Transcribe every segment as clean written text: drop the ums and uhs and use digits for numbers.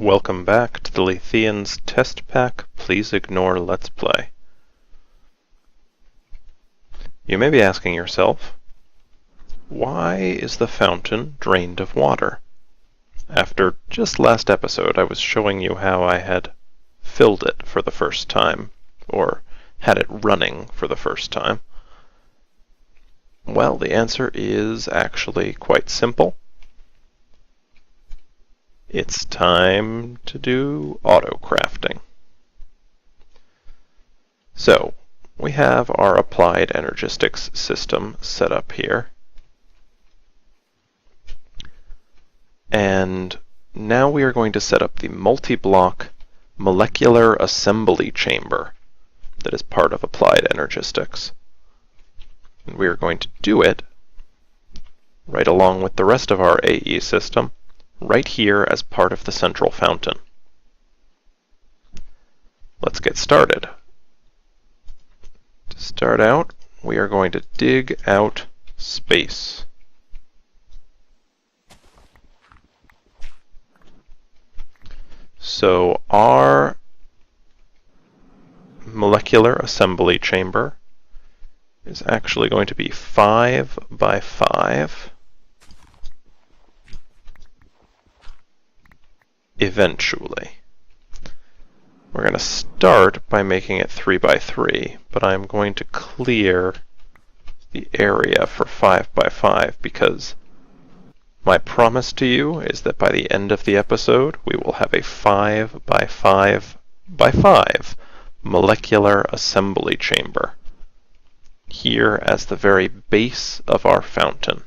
Welcome back to the Lithians test pack. Please ignore Let's Play. You may be asking yourself, why is the fountain drained of water? After just last episode, I was showing you how I had filled it for the first time, or had it running for the first time. Well, the answer is actually quite simple. It's time to do auto crafting. So, we have our Applied Energistics system set up here. And now we are going to set up the multi-block molecular assembly chamber that is part of Applied Energistics. And we are going to do it right along with the rest of our AE system, right here as part of the central fountain. Let's get started. To start out, we are going to dig out space. So our molecular assembly chamber is actually going to be 5 by 5. Eventually. We're going to start by making it 3 by 3, but I'm going to clear the area for 5 by 5 because my promise to you is that by the end of the episode we will have a 5 by 5 by 5 molecular assembly chamber here as the very base of our fountain.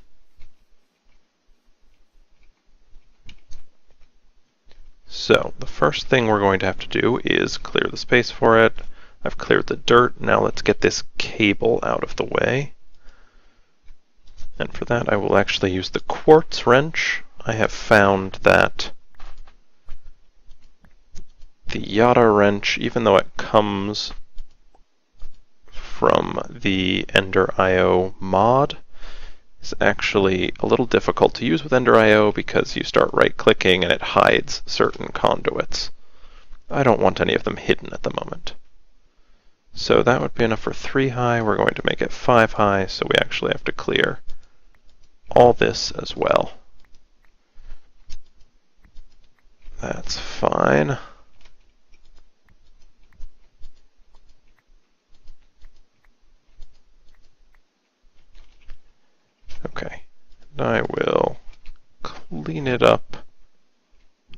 So, the first thing we're going to have to do is clear the space for it. I've cleared the dirt. Now let's get this cable out of the way. And for that I will actually use the quartz wrench. I have found that the Yada wrench, even though it comes from the Ender.io mod, is actually a little difficult to use with Ender.io because you start right-clicking and it hides certain conduits. I don't want any of them hidden at the moment. So that would be enough for 3 high. We're going to make it 5 high, so we actually have to clear all this as well. That's fine. Okay, and I will clean it up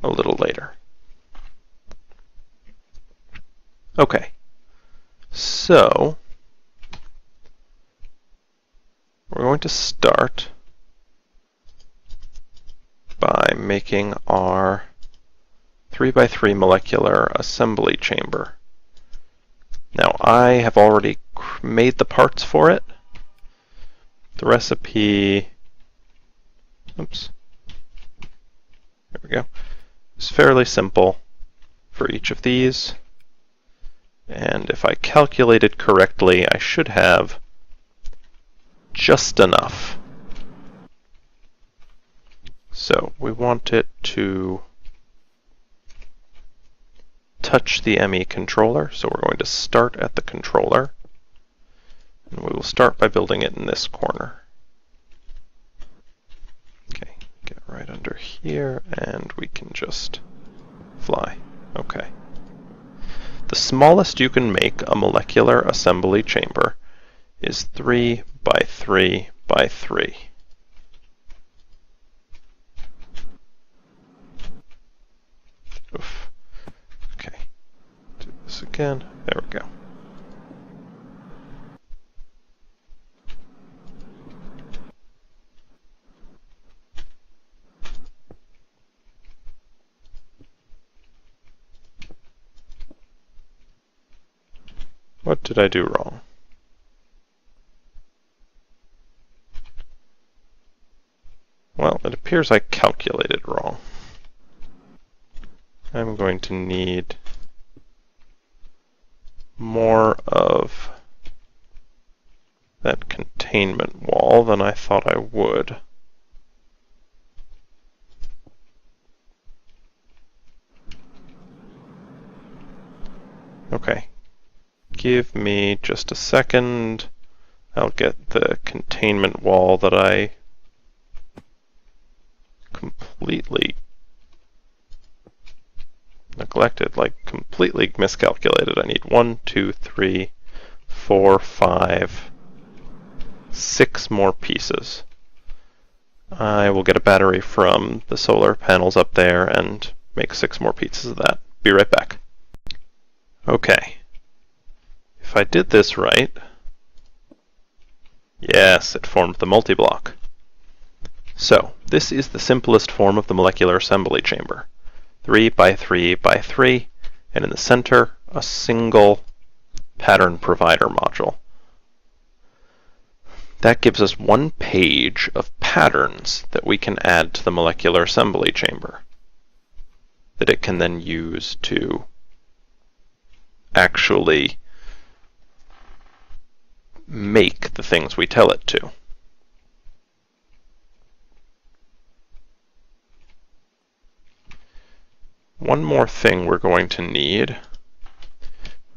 a little later. Okay, so we're going to start by making our 3 by 3 molecular assembly chamber. Now I have already made the parts for it. The recipe, oops, there we go, is fairly simple for each of these. And if I calculated correctly, I should have just enough. So we want it to touch the ME controller, so we're going to start at the controller. And we will start by building it in this corner. Okay, get right under here, and we can just fly. Okay. The smallest you can make a molecular assembly chamber is 3 by 3 by 3. Oof. Okay, do this again. There we go. What did I do wrong? Well, it appears I calculated wrong. I'm going to need more of that containment wall than I thought I would. Okay, give me just a second. I'll get the containment wall that I completely neglected, like completely miscalculated. I need 1, 2, 3, 4, 5, 6 more pieces. I will get a battery from the solar panels up there and make 6 more pieces of that. Be right back. Okay. If I did this right, yes, it formed the multi-block. So, this is the simplest form of the molecular assembly chamber. 3 by 3 by 3, and in the center, a single pattern provider module. That gives us 1 page of patterns that we can add to the molecular assembly chamber that it can then use to actually make the things we tell it to. One more thing we're going to need,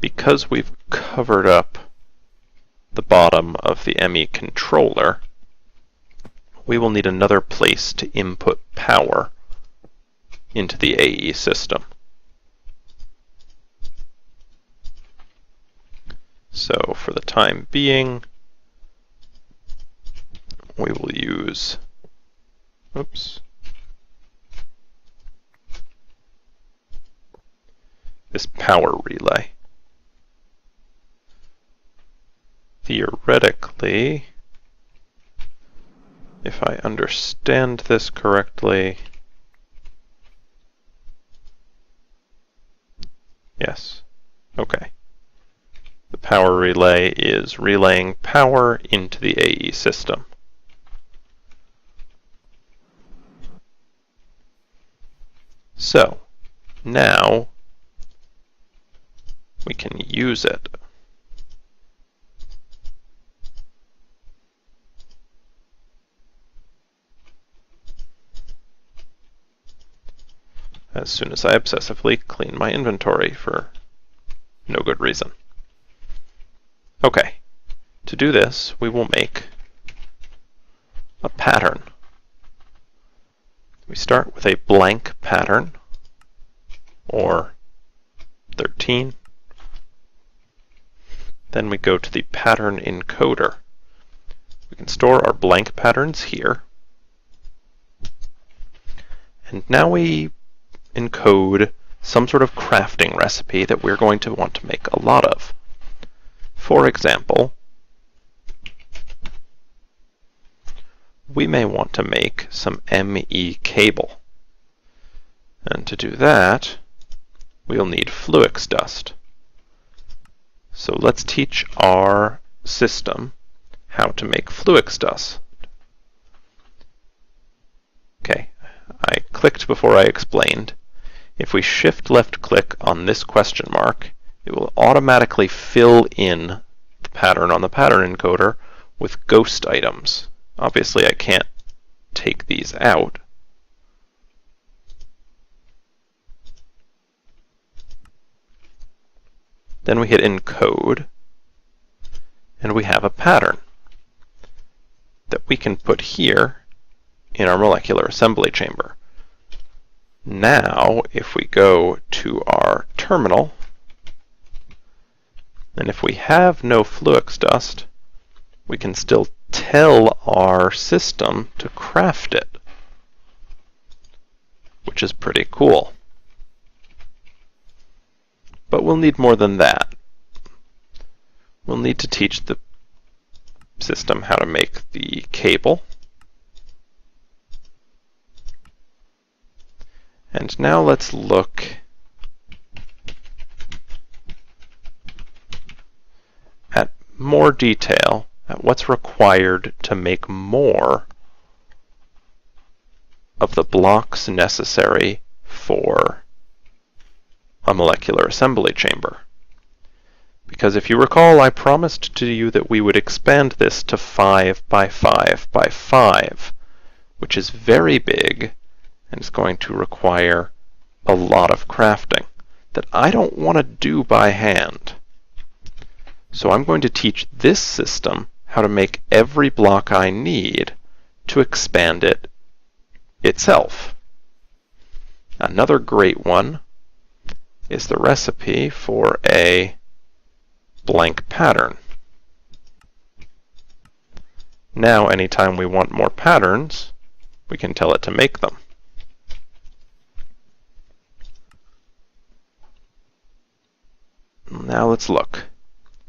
because we've covered up the bottom of the ME controller, we will need another place to input power into the AE system. So for the time being, we will use, this power relay. Theoretically, if I understand this correctly, yes, okay. The power relay is relaying power into the AE system. So, now we can use it. As soon as I obsessively clean my inventory for no good reason. Okay, to do this, we will make a pattern. We start with a blank pattern, or 13. Then we go to the pattern encoder. We can store our blank patterns here. And now we encode some sort of crafting recipe that we're going to want to make a lot of. For example, we may want to make some ME cable. And to do that, we'll need Fluix dust. So let's teach our system how to make Fluix dust. Okay, I clicked before I explained. If we shift left click on this question mark, it will automatically fill in the pattern on the pattern encoder with ghost items. Obviously, I can't take these out. Then we hit encode, and we have a pattern that we can put here in our molecular assembly chamber. Now, if we go to our terminal, and if we have no Fluix dust, we can still tell our system to craft it, which is pretty cool. But we'll need more than that. We'll need to teach the system how to make the cable. And now let's look at more detail at what's required to make more of the blocks necessary for a molecular assembly chamber. Because if you recall, I promised to you that we would expand this to 5 by 5 by 5, which is very big and is going to require a lot of crafting that I don't want to do by hand. So I'm going to teach this system how to make every block I need to expand it itself. Another great one is the recipe for a blank pattern. Now, anytime we want more patterns, we can tell it to make them. Now let's look.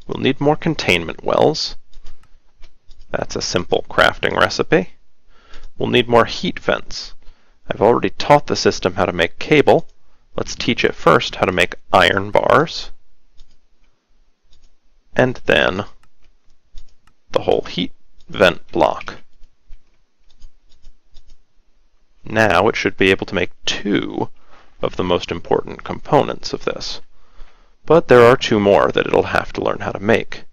We'll need more containment wells. That's a simple crafting recipe. We'll need more heat vents. I've already taught the system how to make cable. Let's teach it first how to make iron bars, and then the whole heat vent block. Now it should be able to make two of the most important components of this. But there are two more that it'll have to learn how to make.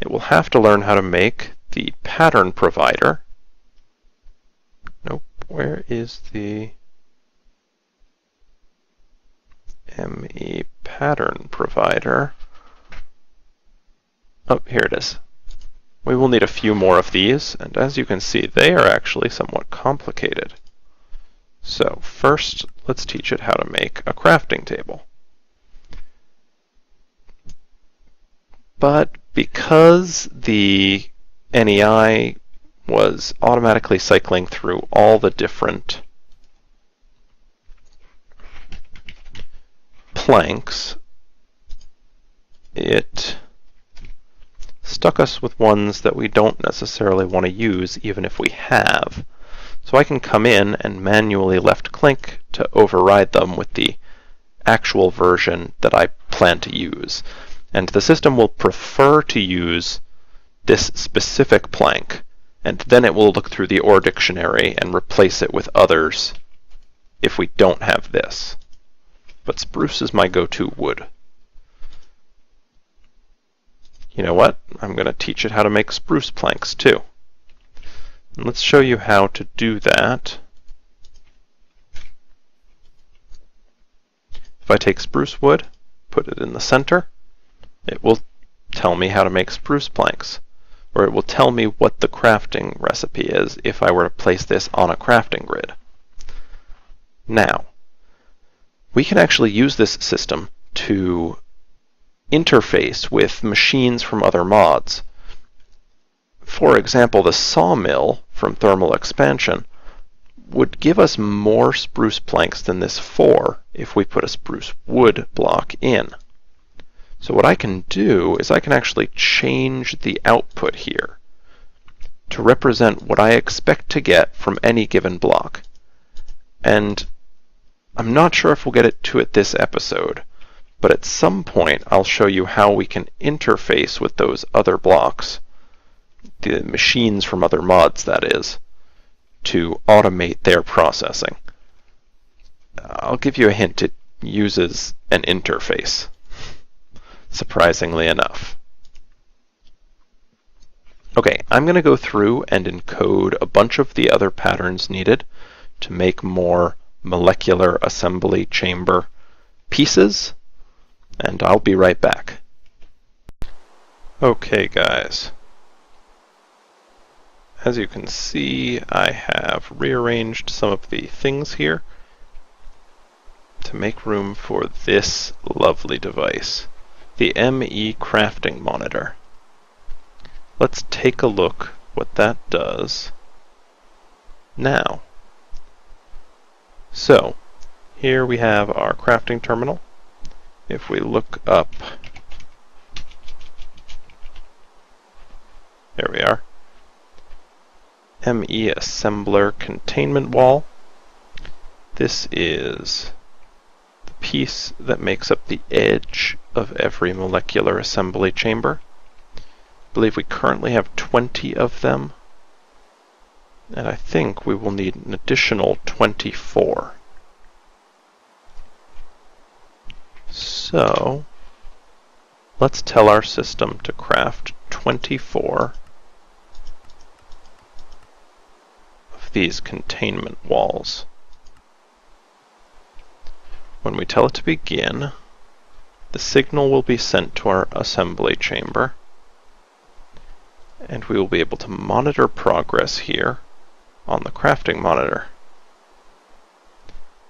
It will have to learn how to make the pattern provider. Nope, where is the ME pattern provider? Oh, here it is. We will need a few more of these, and as you can see, they are actually somewhat complicated. So first, let's teach it how to make a crafting table. But because the NEI was automatically cycling through all the different planks, it stuck us with ones that we don't necessarily want to use even if we have. So I can come in and manually left-click to override them with the actual version that I plan to use. And the system will prefer to use this specific plank, and then it will look through the OR dictionary and replace it with others if we don't have this. But spruce is my go-to wood. You know what? I'm going to teach it how to make spruce planks too. And let's show you how to do that. If I take spruce wood, put it in the center, it will tell me how to make spruce planks, or it will tell me what the crafting recipe is if I were to place this on a crafting grid. Now, we can actually use this system to interface with machines from other mods. For example, the sawmill from thermal expansion would give us more spruce planks than this 4 if we put a spruce wood block in. So what I can do is I can actually change the output here to represent what I expect to get from any given block. And I'm not sure if we'll get it to it this episode, but at some point I'll show you how we can interface with those other blocks, the machines from other mods that is, to automate their processing. I'll give you a hint, it uses an interface, surprisingly enough. Okay, I'm going to go through and encode a bunch of the other patterns needed to make more molecular assembly chamber pieces, and I'll be right back. Okay guys, as you can see, I have rearranged some of the things here to make room for this lovely device, the ME crafting monitor. Let's take a look what that does now. So, here we have our crafting terminal. If we look up, there we are, ME assembler containment wall. This is the piece that makes up the edge of every molecular assembly chamber. I believe we currently have 20 of them, and I think we will need an additional 24. So, let's tell our system to craft 24 of these containment walls. When we tell it to begin, The signal will be sent to our assembly chamber, and we will be able to monitor progress here on the crafting monitor.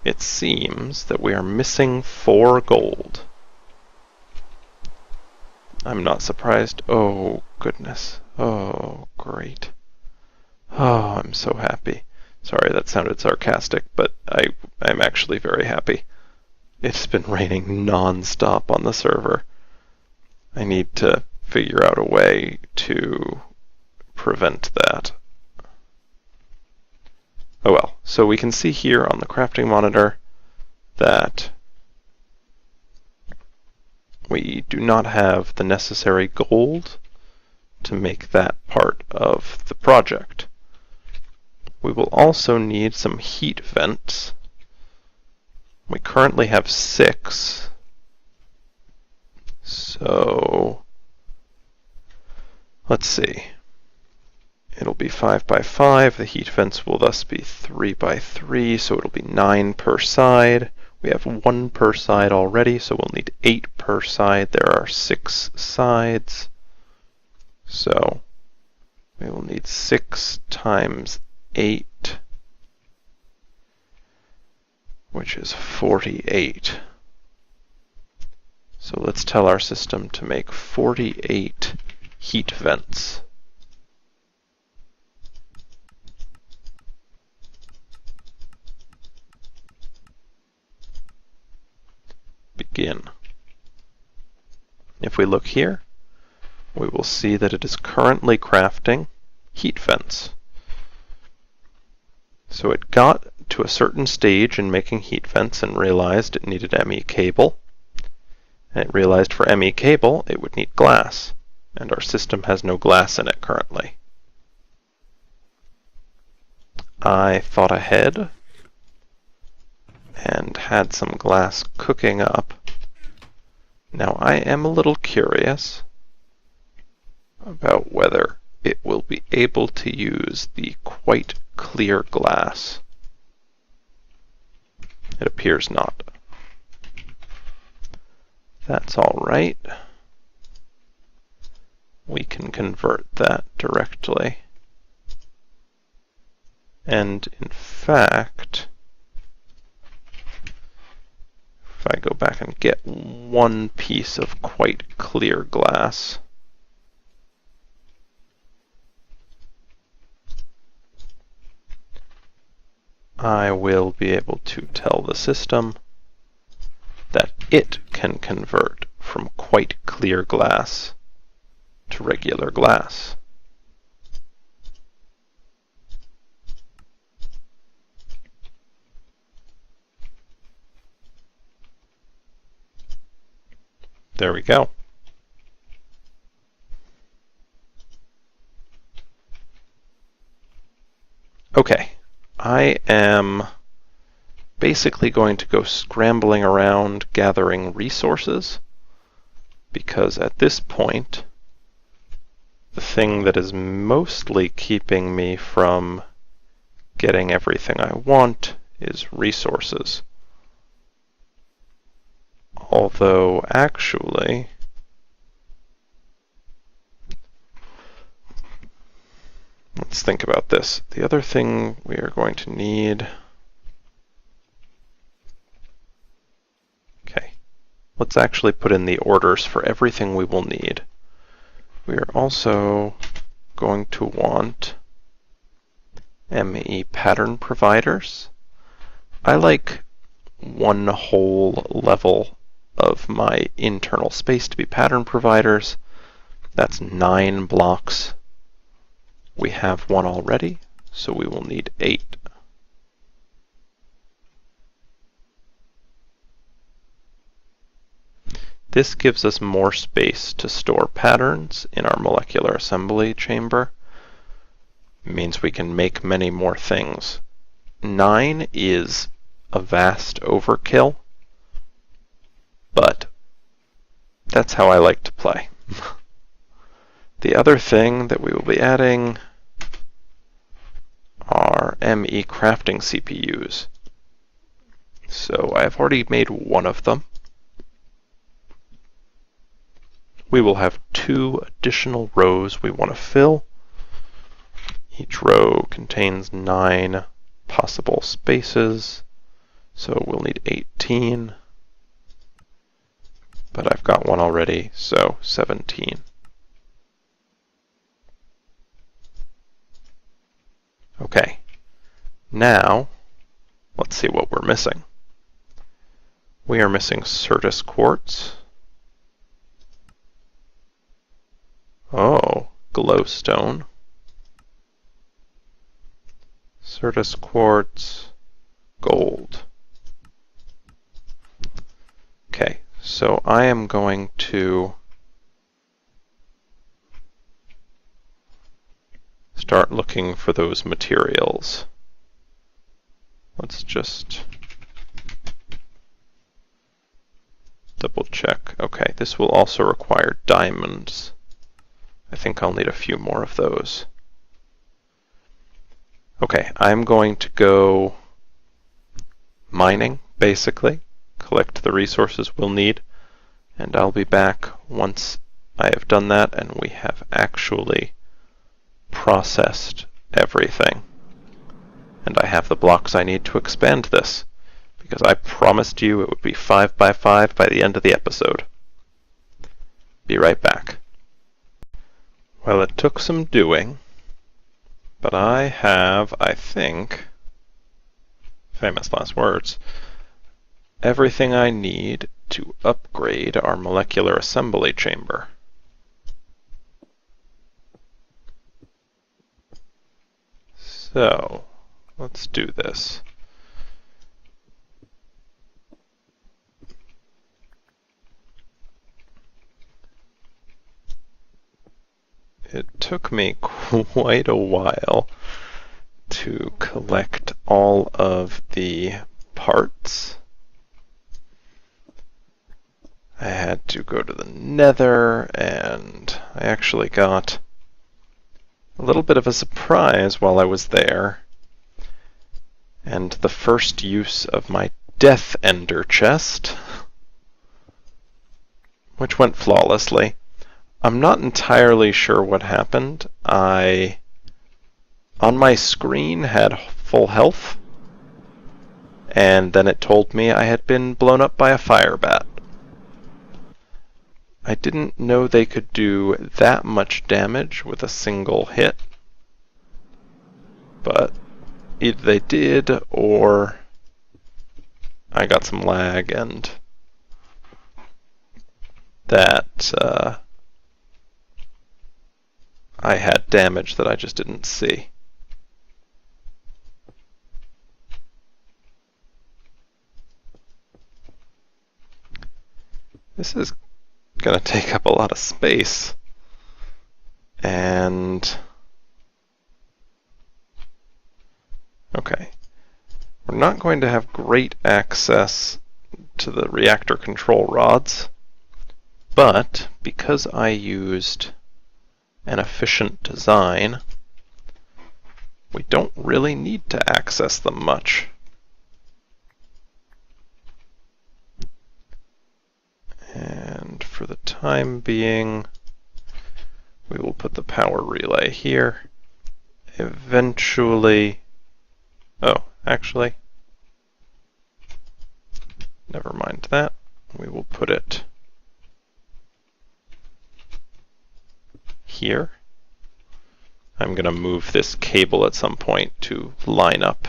It seems that we are missing 4 gold. I'm not surprised. Oh, goodness. Oh, great. Oh, I'm so happy. Sorry, that sounded sarcastic, but I'm actually very happy. It's been raining non-stop on the server. I need to figure out a way to prevent that. Oh well, so we can see here on the crafting monitor that we do not have the necessary gold to make that part of the project. We will also need some heat vents. We currently have 6, so let's see. It'll be 5 by 5. The heat vents will thus be 3 by 3, so it'll be 9 per side. We have 1 per side already, so we'll need 8 per side. There are 6 sides, so we will need 6 times 8, which is 48. So let's tell our system to make 48 heat vents. Begin. If we look here, we will see that it is currently crafting heat vents. So it got to a certain stage in making heat vents and realized it needed ME cable. And it realized for ME cable it would need glass, and our system has no glass in it currently. I thought ahead and had some glass cooking up. Now I am a little curious about whether it will be able to use the quite clear glass. It appears not. That's all right. We can convert that directly. And in fact, if I go back and get 1 piece of quite clear glass, I will be able to tell the system that it can convert from quite clear glass to regular glass. There we go. Okay, I am basically going to go scrambling around gathering resources, because at this point the thing that is mostly keeping me from getting everything I want is resources. Although actually let's think about this. The other thing we are going to need... Okay, let's actually put in the orders for everything we will need. We are also going to want ME pattern providers. I like 1 whole level of my internal space to be pattern providers. That's 9 blocks. We have 1 already, so we will need 8. This gives us more space to store patterns in our molecular assembly chamber. It means we can make many more things. 9 is a vast overkill, but that's how I like to play. The other thing that we will be adding are ME crafting CPUs. So I've already made 1 of them. we will have 2 additional rows we want to fill. Each row contains 9 possible spaces, so we'll need 18. But I've got one already, so 17. Okay, now let's see what we're missing. We are missing Certus quartz. Oh, glowstone. Certus quartz, gold. Okay, so I am going to start looking for those materials. Let's just double check. Okay, this will also require diamonds. I think I'll need a few more of those. Okay, I'm going to go mining, basically, collect the resources we'll need, and I'll be back once I have done that and we have actually processed everything. And I have the blocks I need to expand this, because I promised you it would be 5 by 5 by the end of the episode. Be right back. Well, it took some doing, but I have, I think, famous last words, everything I need to upgrade our molecular assembly chamber. So, let's do this. It took me quite a while to collect all of the parts. I had to go to the Nether, and I actually got a little bit of a surprise while I was there. And the first use of my Death Ender chest, which went flawlessly. I'm not entirely sure what happened. I, on my screen, had full health, and then it told me I had been blown up by a fire bat. I didn't know they could do that much damage with a single hit, but either they did or I got some lag and that I had damage that I just didn't see. This is going to take up a lot of space, and okay, we're not going to have great access to the reactor control rods, but because I used an efficient design, we don't really need to access them much. And for the time being, we will put the power relay here. Eventually, oh, actually, never mind that. We will put it here. I'm going to move this cable at some point to line up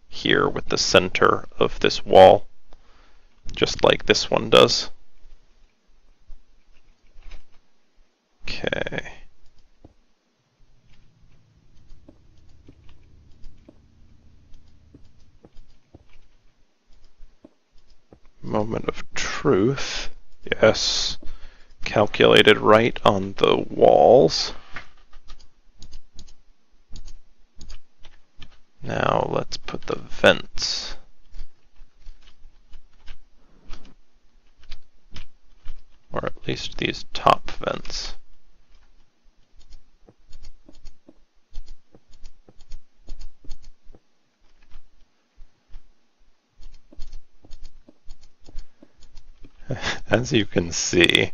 here with the center of this wall, just like this one does. Okay. Moment of truth. Yes. Calculated right on the walls. Now let's put the vents. Or at least these top vents. As you can see,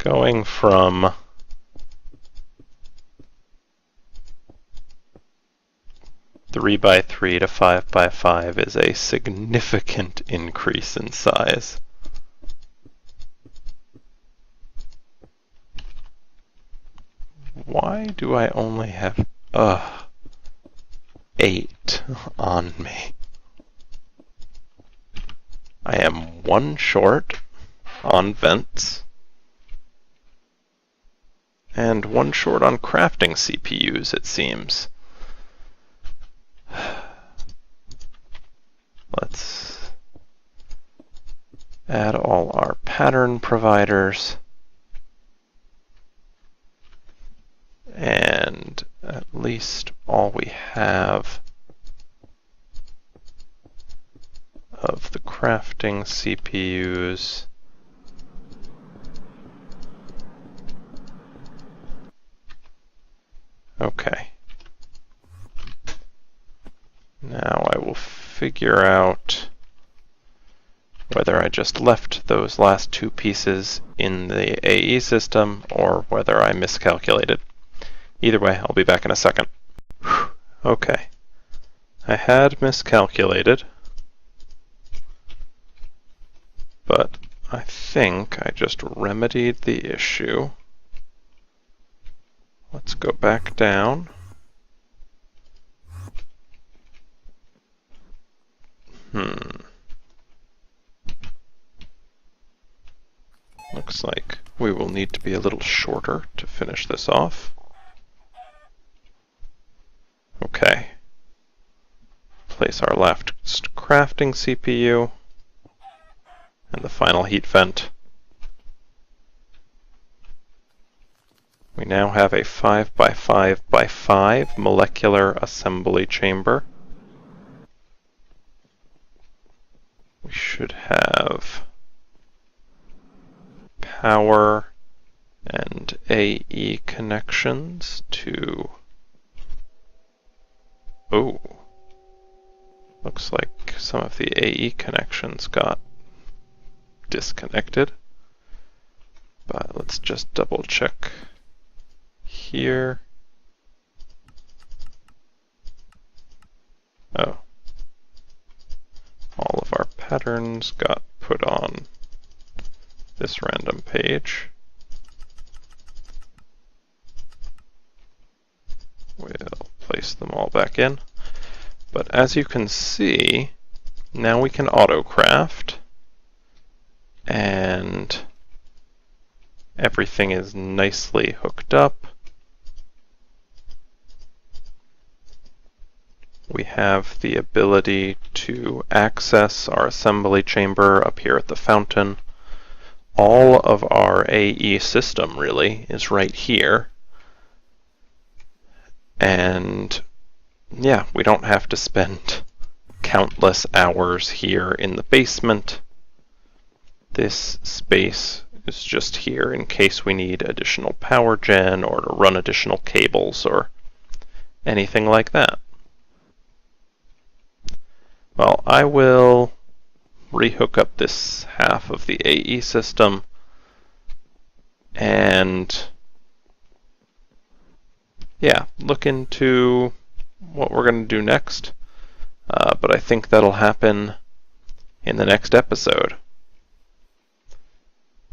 Going from 3x3 to 5x5 is a significant increase in size. Why do I only have 8 on me? I am 1 short on vents and 1 short on crafting CPUs, it seems. Let's add all our pattern providers. And at least all we have of the crafting CPUs. Okay. Now I will figure out whether I just left those last 2 pieces in the AE system or whether I miscalculated. Either way, I'll be back in a second. Whew. Okay. I had miscalculated, but I think I just remedied the issue. Let's go back down. Looks like we will need to be a little shorter to finish this off. Okay. Place our last crafting CPU and the final heat vent. We now have a 5x5x5 molecular assembly chamber. We should have power and AE connections to... Oh, looks like some of the AE connections got disconnected. But let's just double check here. Oh. All of our patterns got put on this random page. We'll place them all back in. But as you can see, now we can auto-craft, and everything is nicely hooked up. We have the ability to access our assembly chamber up here at the fountain. All of our AE system, really, is right here. And yeah, we don't have to spend countless hours here in the basement. This space is just here in case we need additional power gen or to run additional cables or anything like that. Well, I will rehook up this half of the AE system and yeah, look into what we're going to do next. But I think that'll happen in the next episode.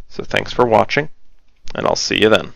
So thanks for watching, and I'll see you then.